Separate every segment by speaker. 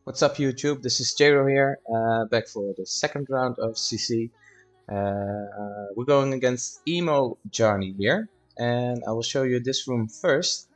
Speaker 1: What's up YouTube, this is Jero here, back for the second round of CC. We're going against Emo Johnny here, and I will show you this room first,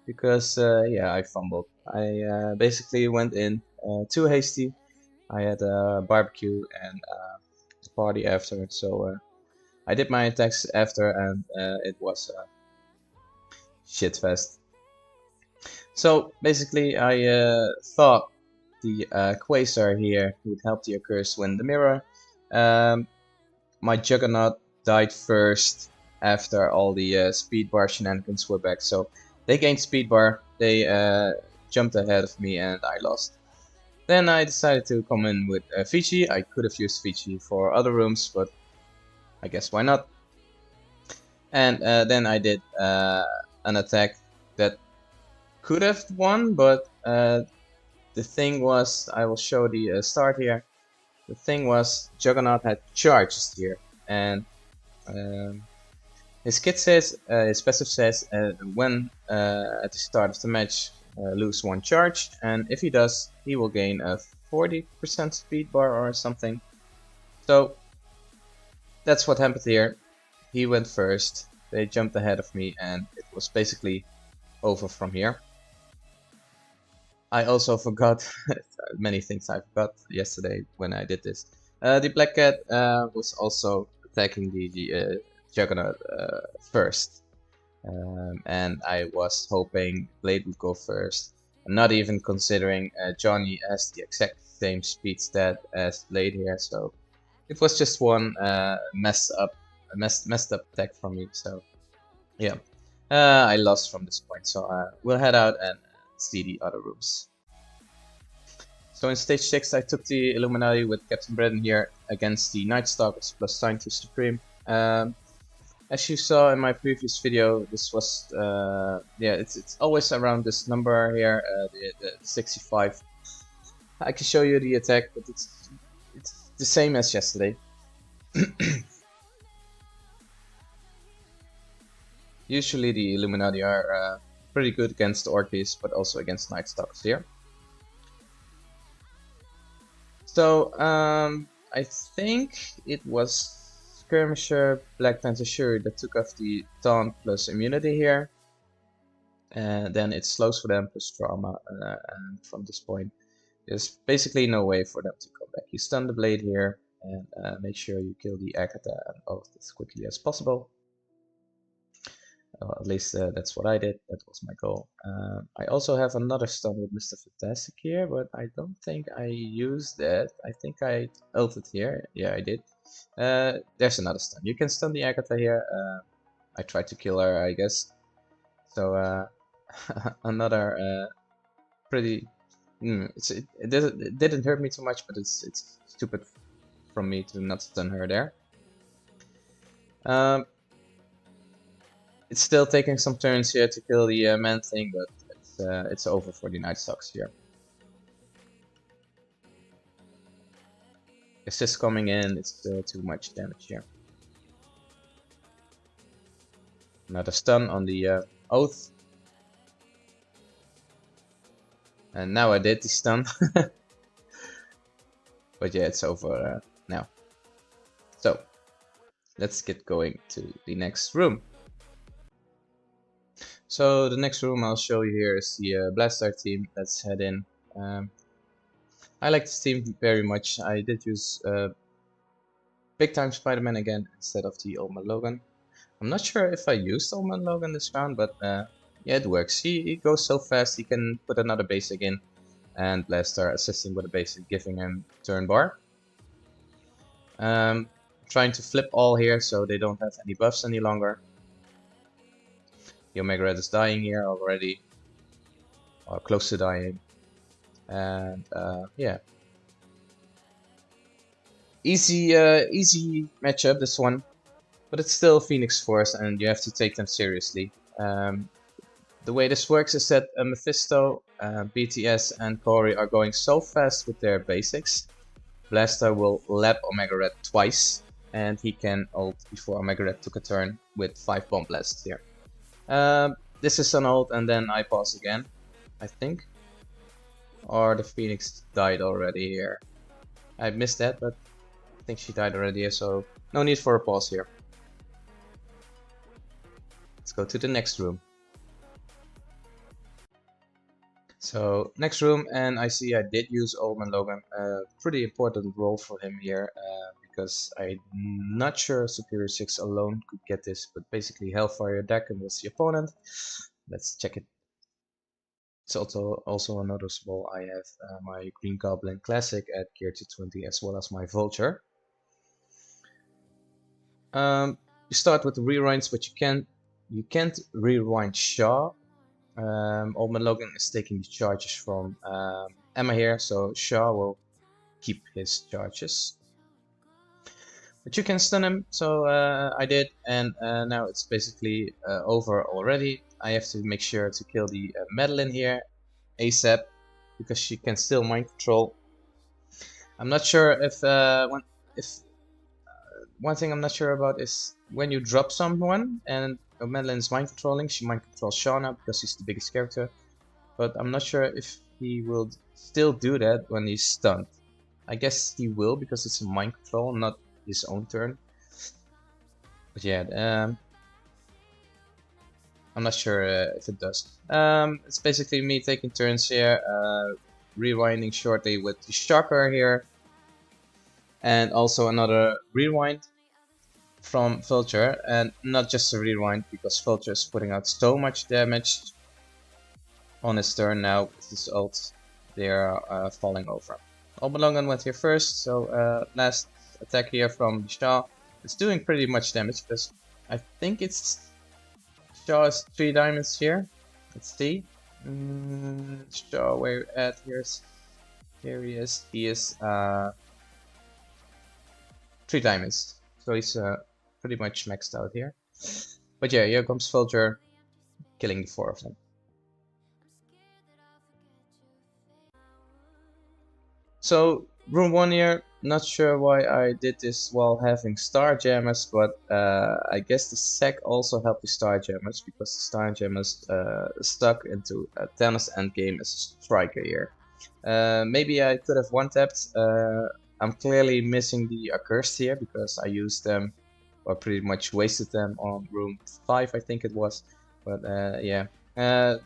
Speaker 1: because yeah, I fumbled. I basically went in too hasty. I had a barbecue and a party after, so I did my attacks after, and it was shit fest. So basically I thought the Quasar here would help the Occurs win the mirror. My Juggernaut died first after all the speed bar shenanigans were back, so they gained speed bar, they jumped ahead of me and I lost. Then I decided to come in with Fiji. I could have used Fiji for other rooms, but I guess why not. And then I did an attack that could have won, but the thing was, I will show the start here. The thing was, Juggernaut had charges here, and his kit says, his passive says, when at the start of the match, lose one charge, and if he does, he will gain a 40% speed bar or something. So that's what happened here. He went first, they jumped ahead of me, and it was basically over from here. I also forgot many things I forgot yesterday when I did this. The Black Cat was also attacking the Juggernaut first. And I was hoping Blade would go first. Not even considering Johnny has the exact same speed stat as Blade here, so it was just one messed up attack from me. So yeah, I lost from this point. So we'll head out and see the other rooms. So in stage 6 I took the Illuminati with Captain Britain here against the Night Stalkers plus Scientist Supreme. As you saw in my previous video, this was yeah, it's always around this number here, the 65. I can show you the attack, but it's the same as yesterday. Usually the Illuminati are pretty good against the Orkies, but also against Night Stalkers here. So I think it was Skirmisher Black Panther Shuri that took off the taunt plus immunity here, and then it slows for them plus trauma, and from this point there's basically no way for them to come back. You stun the Blade here and make sure you kill the Agatha and Oath as quickly as possible. At least that's what I did, that was my goal. I also have another stun with Mr. Fantastic here, but I don't think I used that. I think I ulted here, yeah I did. There's another stun, you can stun the Agatha here. I tried to kill her, I guess. So another pretty... it didn't hurt me too much, but it's stupid from me to not stun her there. It's still taking some turns here to kill the man thing, but it's over for the Night Stalkers here. Assist coming in, it's still too much damage here. Another stun on the Oath. And now I did the stun. But yeah, it's over now. So, let's get going to the next room. So the next room I'll show you here is the Blastaar team. Let's head in. I like this team very much. I did use Big Time Spider-Man again instead of the Old Man Logan. I'm not sure if I used Old Man Logan this round, but yeah, it works. He goes so fast, he can put another basic in, and Blastaar assisting with a basic, giving him turn bar. Trying to flip all here so they don't have any buffs any longer. The Omega Red is dying here already, or close to dying, and yeah, easy matchup this one, but it's still Phoenix Force, and you have to take them seriously. The way this works is that Mephisto, BTS, and Kahhori are going so fast with their basics. Blastaar will lap Omega Red twice, and he can ult before Omega Red took a turn with 5 bomb blasts here. This is an ult, and then I pause again, I think. Or the Phoenix died already here. I missed that, but I think she died already here, so no need for a pause here. Let's go to the next room. So next room, and I see I did use Old Man Logan. Pretty important role for him here, because I'm not sure Superior 6 alone could get this, but basically Hellfire Daken was the opponent. Let's check it. It's also noticeable I have my Green Goblin Classic at gear 220 as well as my Vulture. You start with the rewinds, but you can't rewind Shaw. Old Man Logan is taking the charges from Emma here, so Shaw will keep his charges. But you can stun him, so I did, and now it's basically over already. I have to make sure to kill the Madeline here ASAP, because she can still mind control. I'm not sure if one thing I'm not sure about is when you drop someone and Madeline is mind controlling, she mind controls Shauna because he's the biggest character. But I'm not sure if he will still do that when he's stunned. I guess he will because it's a mind control, not his own turn. But yeah, I'm not sure if it does. It's basically me taking turns here, rewinding shortly with the Shocker here. And also another rewind from Vulture, and not just a rewind because Vulture is putting out so much damage on his turn now with his ult. They are falling over. Old Man Logan went here first, so last attack here from Shaw. It's doing pretty much damage because I think it's Shaw's 3 diamonds here. Let's see. Shaw, where you at? Here he is. He is 3 diamonds. So he's pretty much maxed out here. But yeah, here comes Vulture, killing the 4 of them. So room 1 here, not sure why I did this while having Star Jammers, but I guess the sec also helped the Star Jammers because the Star Jammers stuck into Thanos endgame as a striker here. Maybe I could have one-tapped. I'm clearly missing the accursed here because I used them, or pretty much wasted them on room 5, I think it was. But yeah,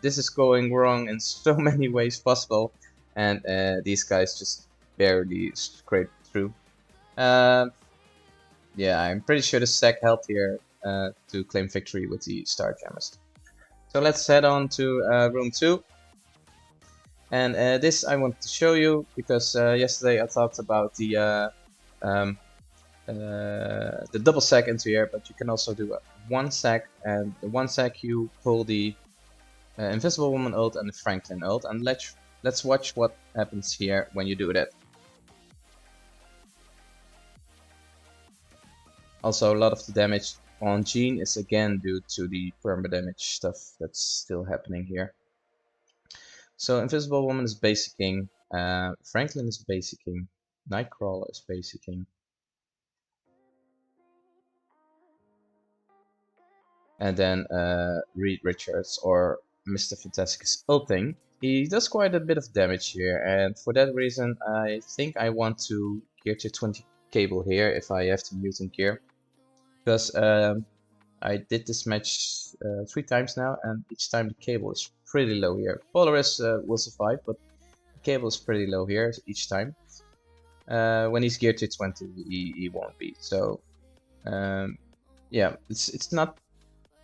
Speaker 1: this is going wrong in so many ways possible, and these guys just barely scraped through. Yeah, I'm pretty sure the sec helped here to claim victory with the Star Jammers. So let's head on to room 2. And this I want to show you because yesterday I talked about the double sack into here, but you can also do a 1 sack, and the 1 sack you pull the Invisible Woman ult and the Franklin ult, and let's watch what happens here when you do that. Also, a lot of the damage on Jean is again due to the perma damage stuff that's still happening here. So Invisible Woman is basicing, Franklin is basicing, Nightcrawler is basicing. And then Reed Richards or Mr. Fantastic is ulting. He does quite a bit of damage here, and for that reason I think I want to gear to 20 cable here if I have to mutant gear. Because I did this match 3 times now, and each time the cable is pretty low here. Polaris will survive, but the cable is pretty low here each time. When he's geared to 20, he won't be. So yeah, it's not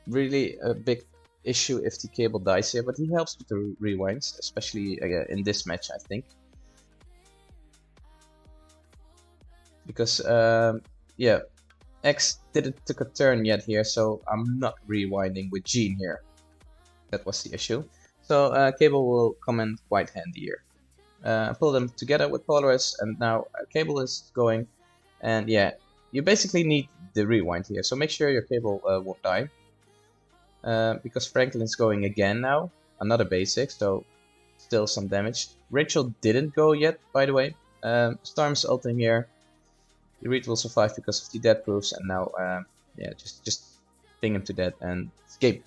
Speaker 1: really a big issue if the cable dies here, but he helps with the rewinds, especially in this match, I think. Because yeah, X didn't took a turn yet here, so I'm not rewinding with Jean here. That was the issue. So cable will come in quite handy here. Pull them together with Polaris, and now cable is going. And yeah, you basically need the rewind here, so make sure your cable won't die. Because Franklin's going again now, another basic, so still some damage. Rachel didn't go yet, by the way. Storm's ulting here. The Reed will survive because of the death proofs, and now yeah, just ping him to death and escape.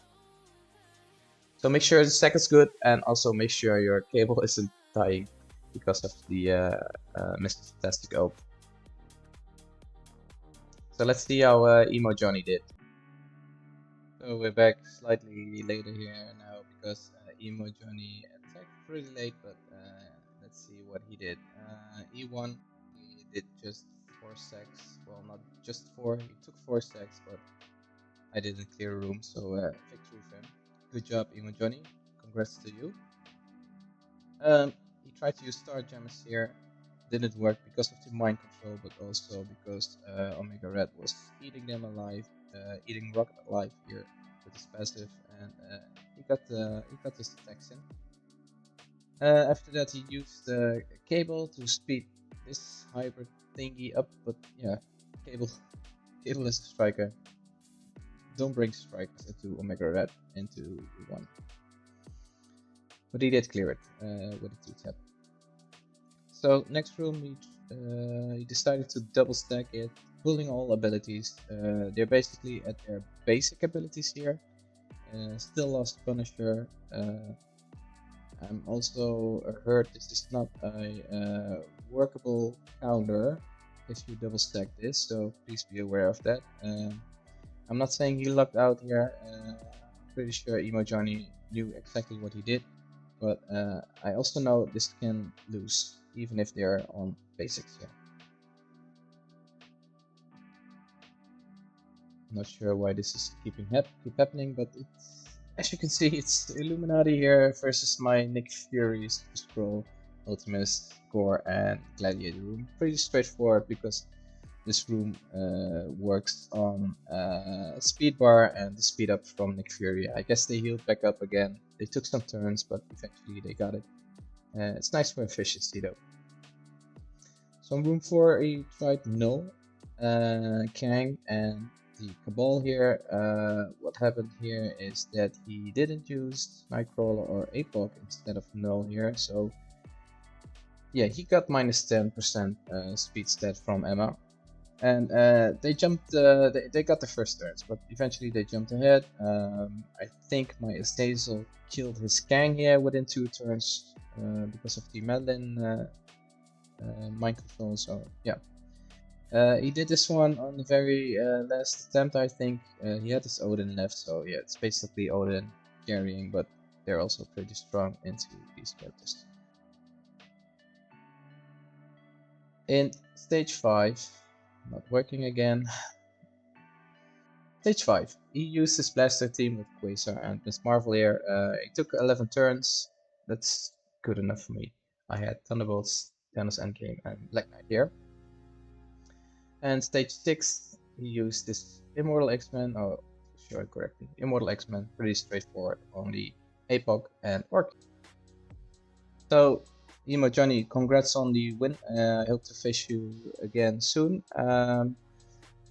Speaker 1: So make sure the stack is good, and also make sure your cable isn't dying. because of the Mr. Fantastic Ope. So let's see how Emo Johnny did. So we're back slightly later here now because Emo Johnny attacked pretty late, but let's see what he did. He won. He did just 4 sacks. Well, not just 4. He took 4 sacks, but I didn't clear a room, so victory for him. Good job, Emo Johnny. Congrats to you. He tried to use Star Gems here. Didn't work because of the mind control, but also because Omega Red was eating them alive, eating Rocket alive here with his passive, and he got his attacks in. After that, he used Cable to speed this hybrid thingy up, but yeah, Cable is a striker. Don't bring strikers into Omega Red into 1. But he did clear it with a 2-tap. So next room, he decided to double stack it, pulling all abilities. They're basically at their basic abilities here. Still lost Punisher. I'm also heard this is not a workable counter if you double stack this, so please be aware of that. I'm not saying he lucked out here. I'm pretty sure Emo Johnny knew exactly what he did, but I also know this can lose even if they're on basics here. Not sure why this is keep happening, but it's, as you can see, it's Illuminati here versus my Nick Fury Scroll, Ultimus, Core, and Gladiator room. Pretty straightforward because this room works on speed bar and the speed up from Nick Fury. I guess they healed back up again. They took some turns, but eventually they got it. It's nice for efficiency though. So in room 4, he tried Null, Kang, and the Cabal here. What happened here is that he didn't use Nightcrawler or Apoc instead of Null here. So yeah, he got minus 10% speed stat from Emma. And they jumped, they got the first turns, but eventually they jumped ahead. I think my Azazel killed his Kang here within 2 turns because of the Madeline mind control, so yeah. He did this one on the very last attempt, I think. He had his Odin left, so yeah, it's basically Odin carrying, but they're also pretty strong into these characters. In stage 5, not working again. Stage 5, he used his Blastaar team with Quasar and Miss Marvel here. He took 11 turns, that's good enough for me. I had Thunderbolts, Thanos Endgame, and Black Knight here. And stage 6, he used this Immortal X-Men, oh, sure correctly, Immortal X-Men, pretty straightforward, only Apoc and Orc. So, Emo Johnny, congrats on the win. I hope to face you again soon.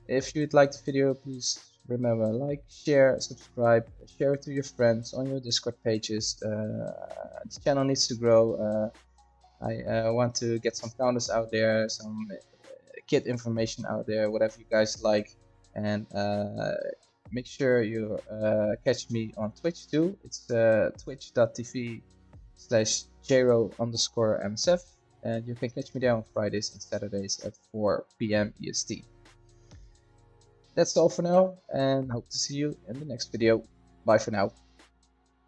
Speaker 1: If you'd like the video, please remember like, share, subscribe, share it to your friends on your Discord pages. This channel needs to grow. I want to get some counters out there, some kit information out there, whatever you guys like, and make sure you catch me on Twitch too. It's twitch.tv/jero_MSF, and you can catch me there on Fridays and Saturdays at 4 PM EST. That's all for now, and hope to see you in the next video. Bye for now.